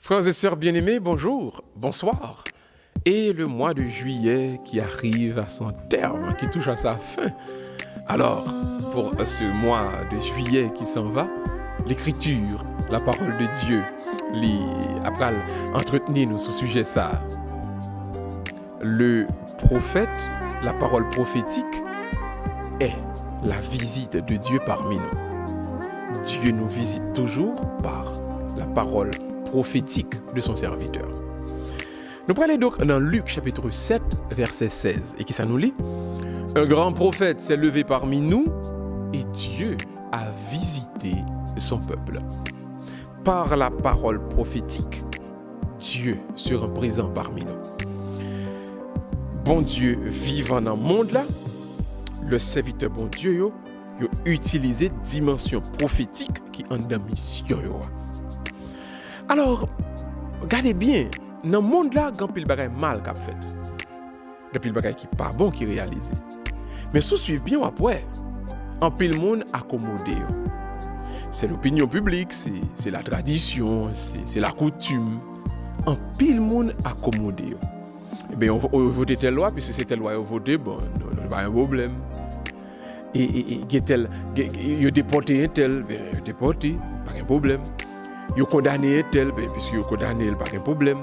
Frères et sœurs bien-aimés, bonjour, bonsoir. Et le mois de juillet qui arrive à son terme, qui touche à sa fin. Alors, pour ce mois de juillet qui s'en va, l'écriture, la parole de Dieu, après entretenir nous sur ce sujet ça. Le prophète, la parole prophétique est la visite de Dieu parmi nous. Dieu nous visite toujours par la parole prophétique de son serviteur. Nous prenons donc dans Luc chapitre 7, verset 16, et qui ça nous lit? Un grand prophète s'est levé parmi nous et Dieu a visité son peuple. Par la parole prophétique, Dieu sera présent parmi nous. Bon Dieu vivant dans le monde là, le serviteur bon Dieu a utilisé dimension prophétique qui en dans mission yo. Alors, regardez bien, dans le monde là, il y a pile bagay mal qu'a fait. Il y a pile bagay qui pas bon qui réalisé. Mais si vous suivez bien après, en pile monde accommodé. C'est l'opinion publique, c'est la tradition, c'est la coutume. En pile monde accommodé. Eh bien, on vote telle loi, puisque c'est telle loi on vote, bon, non, pas un problème. Et il déporté un tel, déporté, pas un problème. Il condamné un tel, puisque il condamné, pas un problème.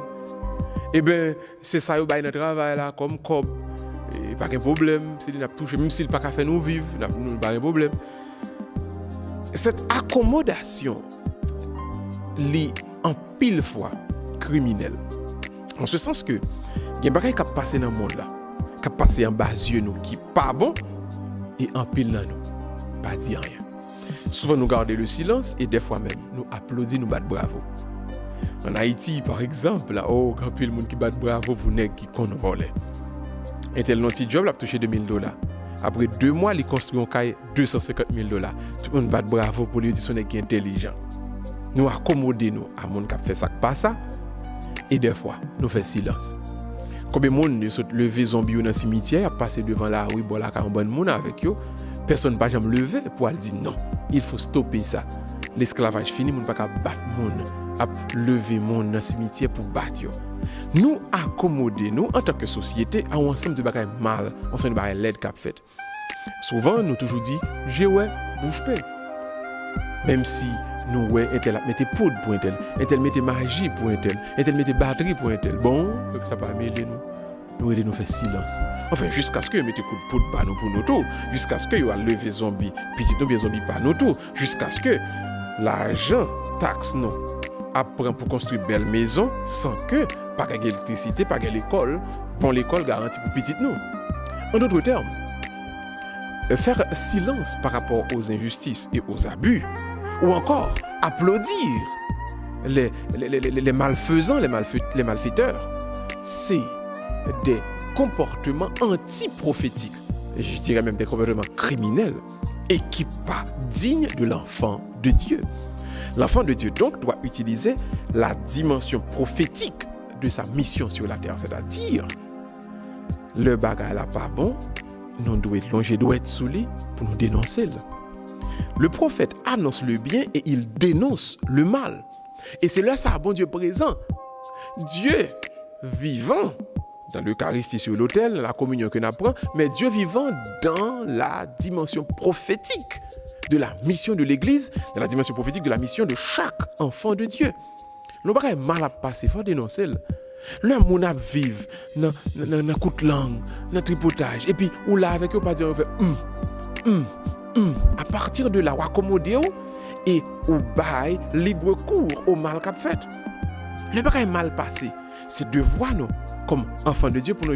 Eh bien, c'est ça, il y a un travail là, comme cob. Et pas un problème, s'il n'a pas touché, même s'il n'a pas fait nous vivre, pas un problème. Cette accommodation, est en pile fois criminelle. En ce sens que, il y a des choses qui passent dans le monde là, qui passent en bas yeux nous, qui pas bon, et en pile dans nous, pas dire rien. Souvent nous gardons le silence et des fois même nous applaudissons, nous battons bravo. En Haïti par exemple, là, grand pile monde qui bat bravo pour nèg qui compte voler. Un tel petit job, il a touché $2,000. Après 2 mois, il construit un caille $250,000. Tout le monde bat bravo pour lui dire son qui est intelligent. Nous accommodons nous à monde qui fait ça pas ça et des fois nous faisons silence. Combien de monde se lever zombie dans le cimetière, passer devant la rue, bon là un bon monde avec eux, personne ne va jamais lever pour dire non, il faut stopper ça. L'esclavage fini, on ne peut pas battre monde, à lever monde dans le cimetière pour battre yo. Nous accommoder nous en tant que société à un ensemble de bagages mal, un ensemble de bagages laid qu'a fait. Souvent nous toujours dit j'ai ouais bouge pas. Même si nous ouais un tel mettait poudre pour un tel mettait magie pour un tel mettait batterie pour un tel. Bon, ça pas mêler nous aider nous faire silence. Enfin jusqu'à ce que mettez coup de poudre pour nous pour nous tout, jusqu'à ce que yo a levé zombie, puis si nous bien zombie pas nous tout, jusqu'à ce que l'argent taxe nous apprend pour construire belle maison sans que pas d'électricité, pas d'école, bon l'école garantie pour petite nous. En d'autres termes, faire silence par rapport aux injustices et aux abus, ou encore applaudir les malfaisants, les malfaiteurs, c'est des comportements anti-prophétiques, je dirais même des comportements criminels, et qui pas dignes de l'enfant de Dieu. L'enfant de Dieu donc doit utiliser la dimension prophétique de sa mission sur la terre, c'est-à-dire le bagage là pas bon, nous devons longer doit être sous lui pour nous dénoncer. Le prophète annonce le bien et il dénonce le mal. Et c'est là ça bon Dieu présent. Dieu vivant dans l'Eucharistie sur l'autel, la communion que nous apprenons, mais Dieu vivant dans la dimension prophétique de la mission de l'Église, dans la dimension prophétique de la mission de chaque enfant de Dieu. Nous ne pouvons pas mal à passer, il faut dénoncer. Le monde a vivre dans coup de langue, dans tripotage, et puis ou là avec eux, pas dire, on fait à partir de là, on accommode et on baille libre cours au mal qu'a fait. Le bagage mal passé, c'est devoir nous, comme enfants de Dieu, pour nous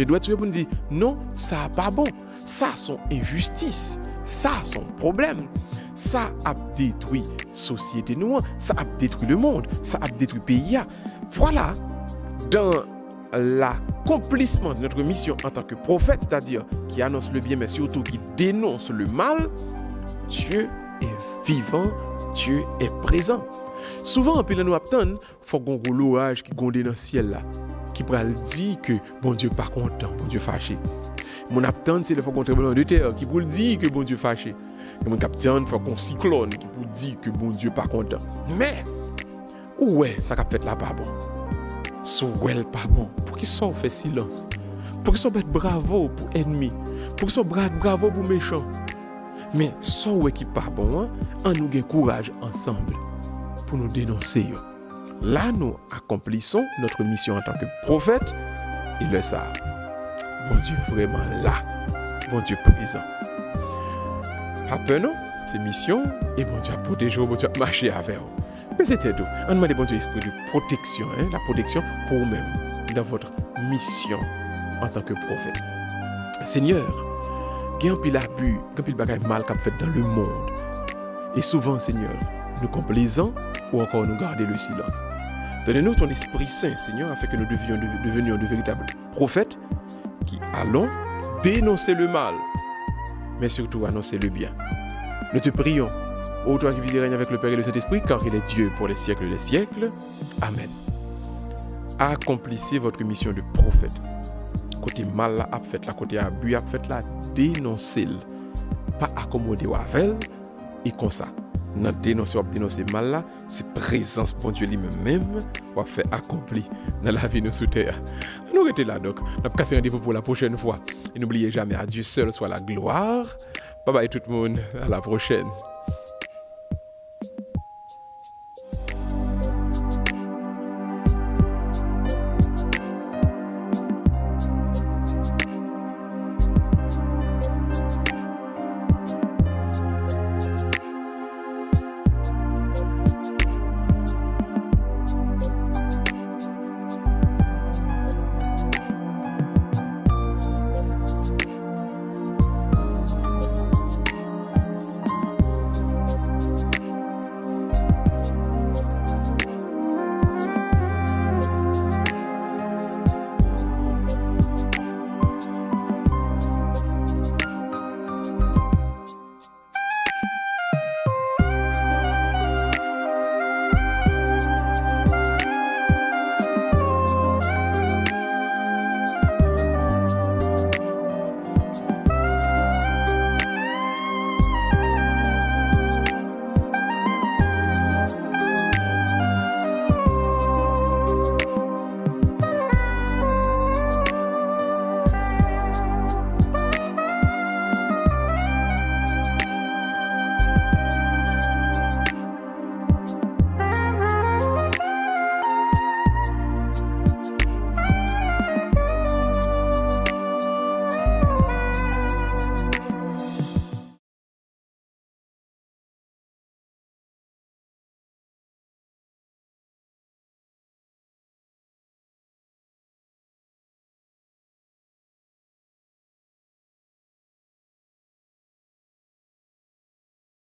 doit pour nous dire non, ça n'est pas bon, ça son injustice, ça son problème, ça a détruit la société nous, ça a détruit le monde, ça a détruit le pays. Voilà, dans l'accomplissement de notre mission en tant que prophète, c'est-à-dire qui annonce le bien, mais surtout qui dénonce le mal, Dieu est vivant, Dieu est présent. Souvent, en nous attendre, il faut qu'on ait l'orage qui gonde dans le ciel là, qui pral dire que bon Dieu pas content, bon Dieu fâché. Mon attendre, c'est le faut qu'on tremblement de terre qui pour dire que bon Dieu fâché. Et mon capitaine, il faut qu'on cyclone qui pour dire que bon Dieu pas content. Mais ouais, ça qu'a fait là pas bon. Souel pas bon. Pour qui sont fait silence. Pour qui sont mettre bravo pour ennemi. Pour qui sont bravo pour méchant. Mais sans ouais qui pas bon, on nous gagne courage ensemble pour nous dénoncer. Là, nous accomplissons notre mission en tant que prophète. Et le ça, bon Dieu vraiment là. Bon Dieu présent. Pas peur non, c'est mission. Et bon Dieu a protégé, bon Dieu a marché avec vous. Mais c'était tout. On demande bon Dieu esprit de protection, la protection pour vous-même dans votre mission en tant que prophète. Seigneur, il y a un pile abus, un pile bagaille mal qu'a fait dans le monde. Et souvent, Seigneur, nous complaisons ou encore nous garder le silence. Donne-nous ton Esprit Saint, Seigneur, afin que nous devenions de véritables prophètes qui allons dénoncer le mal, mais surtout annoncer le bien. Nous te prions, ô toi qui vis et règnes avec le Père et le Saint-Esprit, car il est Dieu pour les siècles des siècles. Amen. Accomplissez votre mission de prophète. Côté mal là, fait la côté abus, fait la dénoncer. Pas accommoder avec et comme ça. Dans dénoncer mal là, c'est présence bon Dieu lui-même va faire accomplir dans la vie nous sous terre. Nous restons là donc. On a cassé rendez-vous pour la prochaine fois. Et n'oubliez jamais, à Dieu seul soit la gloire. Bye bye tout le monde, à la prochaine.